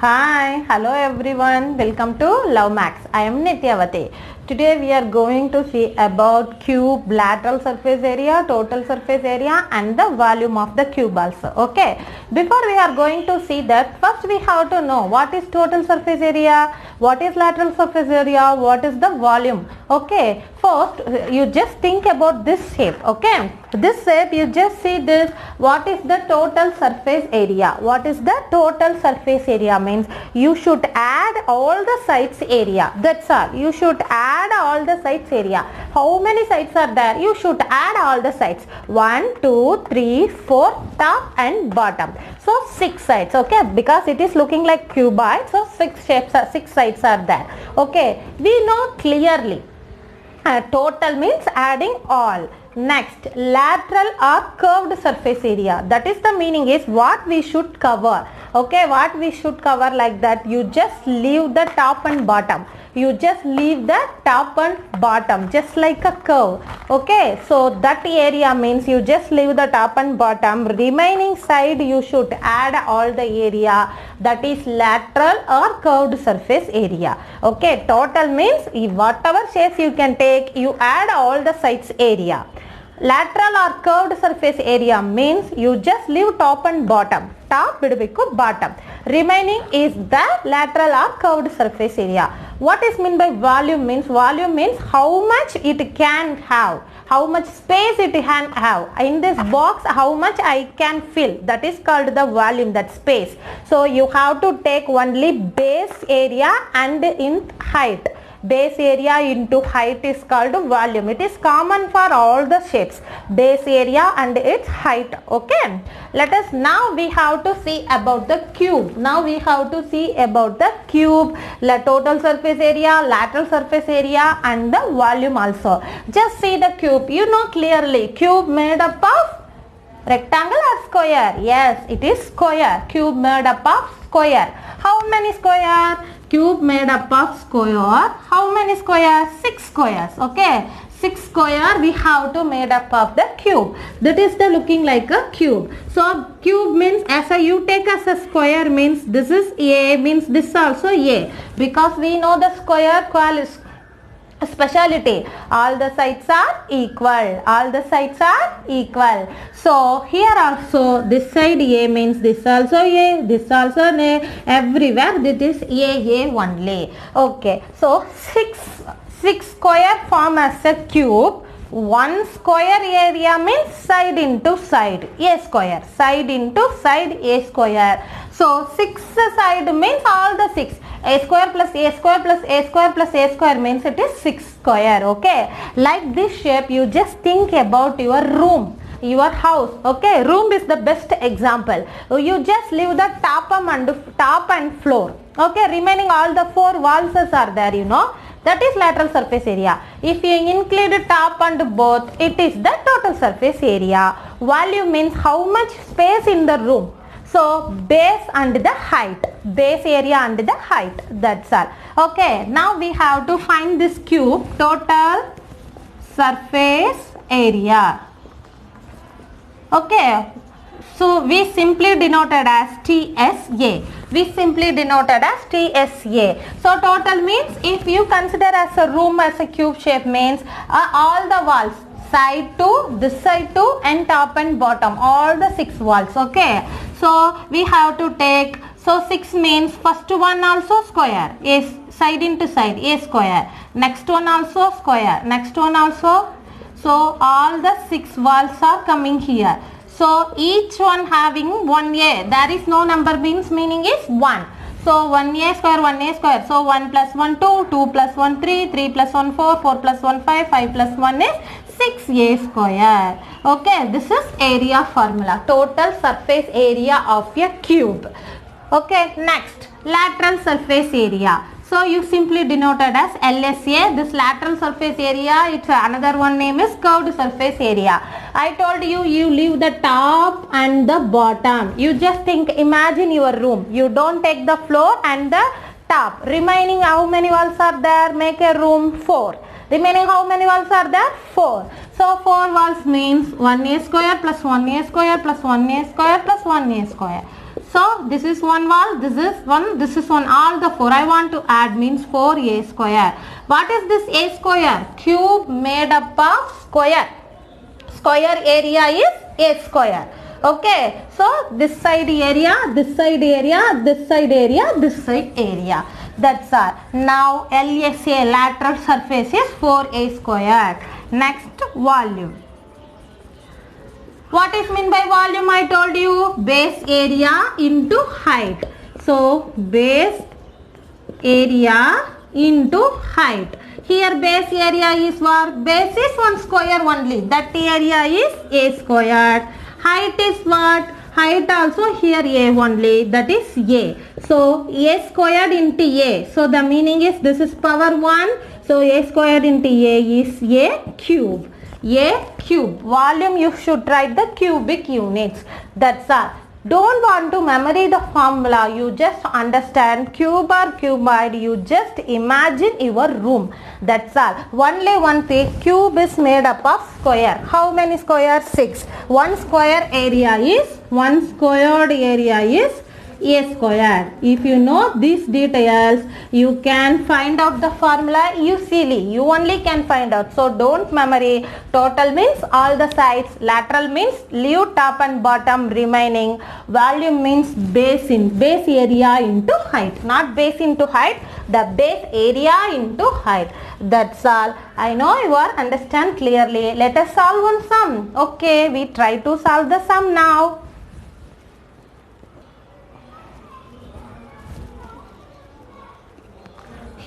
Hi, hello everyone. Welcome to Love Max. I am Nityavati. Today we are going to see about cube lateral surface area, total surface area and the volume of the cube also. Okay. Before we are going to see that, first we have to know what is total surface area, what is lateral surface area, what is the volume. Okay. First you just think about this shape. Okay. This shape, you just see this. What is the total surface area? What is the total surface area means you should add all the sides area. That's all. You should add all the sides area. How many sides are there? You should add all the sides. 1, 2, 3, 4, top and bottom. So 6 sides. Okay, because it is looking like cuboid. So 6 sides are there. Okay, we know clearly. Total means adding all. Next, lateral or curved surface area. That is the meaning is what we should cover. Okay, what we should cover like that. You just leave the top and bottom. You just leave the top and bottom just like a curve. Okay, so that area means you just leave the top and bottom. Remaining side you should add all the area. That is lateral or curved surface area. Okay, total means whatever shapes you can take, you add all the sides area. Lateral or curved surface area means you just leave top and bottom. Top bidbiku bottom. Remaining is the lateral or curved surface area. What is meant by volume means how much it can have. How much space it can have. In this box how much I can fill. That is called the volume, that space. So you have to take only base area and in height. Base area into height is called volume. It is common for all the shapes. Base area and its height. Okay. Let us now we have to see about the cube. Now we have to see about the cube, total surface area, lateral surface area and the volume also. Just see the cube. You know clearly cube made up of rectangle or square? Yes, it is square. Cube made up of square. How many square? Cube made up of square. How many squares? 6 squares. Okay. 6 square we have to made up of the cube. That is the looking like a cube. So cube means as a you take as a square means this is A means this also A. Because we know the square speciality, all the sides are equal. All the sides are equal. So here also this side A means this also A, this also A. Everywhere this is A only. Okay. So 6 square form as a cube. 1 square area means side into side A square. Side into side A square. So 6 side means all the 6. A square plus A square plus A square plus A square means it is 6 square. Okay. Like this shape you just think about your room, your house. Okay. Room is the best example. You just leave the top and floor. Okay. Remaining all the 4 walls are there, you know. That is lateral surface area. If you include top and both, it is the total surface area. Volume means how much space in the room. So base and the height. Base area and the height. That's all. Okay. Now we have to find this cube. Total surface area. Okay. So we simply denoted as TSA. We simply denoted as TSA. So total means if you consider as a room as a cube shape means all the walls, side to, this side to and top and bottom, all the 6 walls. Okay. So we have to take, so 6 means first one also square, is side into side, A square. Next one also square. Next one also. So all the 6 walls are coming here. So each one having 1 A. There is no number meaning is 1. So 1 A square, 1 A square. So 1 plus 1 2, 2 plus 1 3, 3 plus 1 4, 4 plus 1 5, 5 plus 1 is 6 A square. Okay, this is area formula. Total surface area of a cube. Okay, next lateral surface area. So you simply denoted as LSA. This lateral surface area, its another one name is curved surface area. I told you, you leave the top and the bottom. You just think, imagine your room. You don't take the floor and the top. Remaining how many walls are there? Make a room 4. Remaining how many walls are there? 4. So 4 walls means 1A square plus 1A square plus 1A square plus 1A square. So this is one wall, this is one, all the 4 I want to add means 4a square. What is this a square? Cube made up of square. Square area is a square. Okay, so this side area, this side area, this side area, this side area. That's all. Now LSA, lateral surface, is 4a square. Next, volume. What is meant by volume? I told you base area into height. So base area into height. Here base area is what? Base is 1 square only. That area is a square. Height is what? Height also here a only. That is a. So a squared into a. So the meaning is this is power 1. So a squared into a is a cube. A cube. Volume you should write the cubic units. That's all. Don't want to memory the formula. You just understand cube or cuboid. You just imagine your room. That's all. Only one thing. Cube is made up of square. How many squares? 6. One square area is, one squared area is a square. If you know these details, you can find out the formula easily. You only can find out. So don't memory. Total means all the sides. Lateral means leave top and bottom remaining. Volume means base area into height. Not base into height. The base area into height. That's all. I know you are understand clearly. Let us solve one sum. Okay, we try to solve the sum now.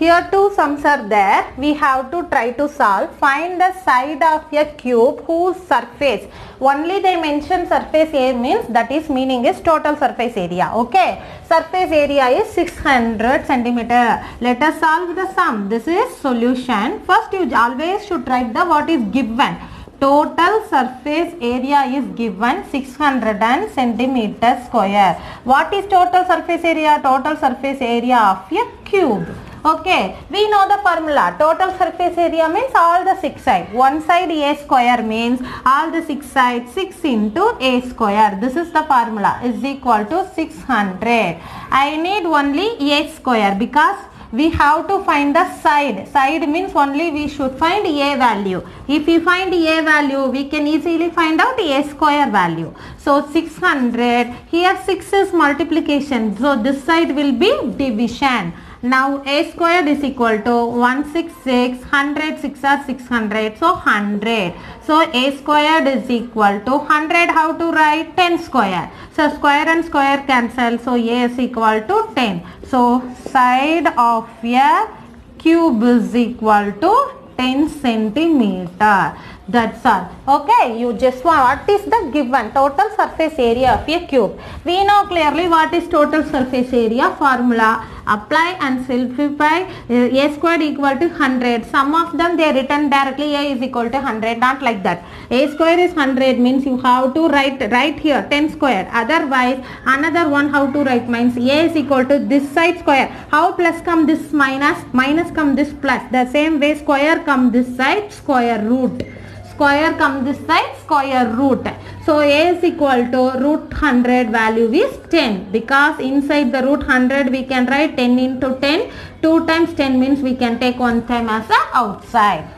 Here two sums are there. We have to try to solve. Find the side of a cube whose surface. Only they mention surface area means that is meaning is total surface area. Okay. Surface area is 600 centimeter. Let us solve the sum. This is solution. First you always should write the what is given. Total surface area is given 600 centimeter square. What is total surface area? Total surface area of a cube. Okay, we know the formula. Total surface area means all the 6 sides. One side a square means all the 6 sides 6 into a square. This is the formula is equal to 600. I need only a square because we have to find the side. Side means only we should find a value. If we find a value, we can easily find out a square value. So 600, here 6 is multiplication. So this side will be division. Now a squared is equal to 166, 100, 6 are 600, so 100. So a squared is equal to 100, how to write? 10 square. So square and square cancel, so a is equal to 10. So side of a cube is equal to 10 centimeter. That's all. Okay, you just want what is the given total surface area of a cube. We know clearly what is total surface area formula. Apply and simplify. A squared equal to 100. Some of them they are written directly a is equal to 100. Not like that. A square is 100 means you have to write here 10 square. Otherwise another one how to write means a is equal to this side square. How plus come this minus? Minus come this plus. The same way square come this side square root. Square come this side square root. So a is equal to root 100 value is 10 because inside the root 100 we can write 10 into 10. 2 times 10 means we can take one time as a outside.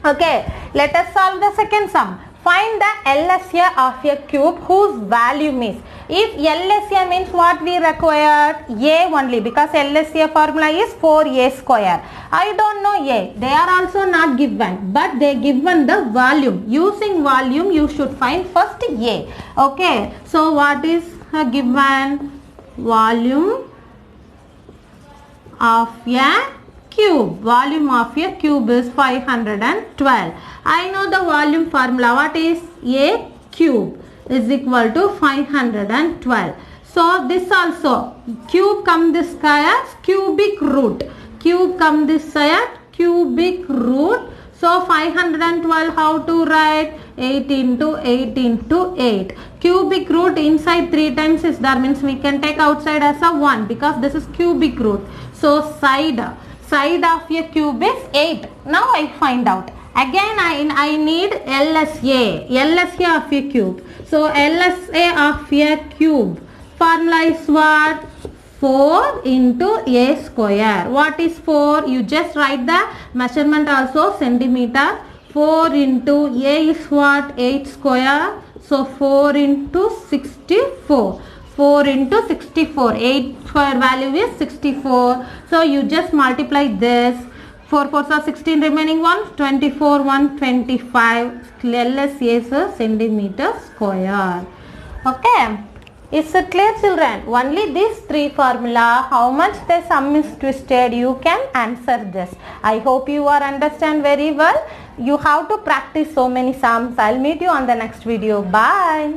Okay, let us solve the second sum. Find the LSA of a cube whose volume is. If LSA means what we required? A only because LSA formula is 4a square. I don't know a. They are also not given but they given the volume. Using volume you should find first a. Okay. So what is given? Volume of a cube. Volume of a cube is 512. I know the volume formula. What is a cube is equal to 512. So this also cube come this side cubic root. Cube come this side cubic root. So 512 how to write? 8 into 8 into 8. Cubic root inside 3 times is there means we can take outside as a 1 because this is cubic root. So side of a cube is 8. Now I find out. Again I need LSA. LSA of a cube. So LSA of a cube Formula is what? 4 into a square. What is 4? You just write the measurement also, centimeter. 4 into a is what? 8 square. So 4 into 64. 4 into 64. 8 square value is 64. So you just multiply this. 4 4s are 16, remaining 1, 24, 1, 25. LS is a centimeter square. Okay. Is it clear, children? Only these three formula, how much the sum is twisted, you can answer this. I hope you are understand very well. You have to practice so many sums. I'll meet you on the next video. Bye.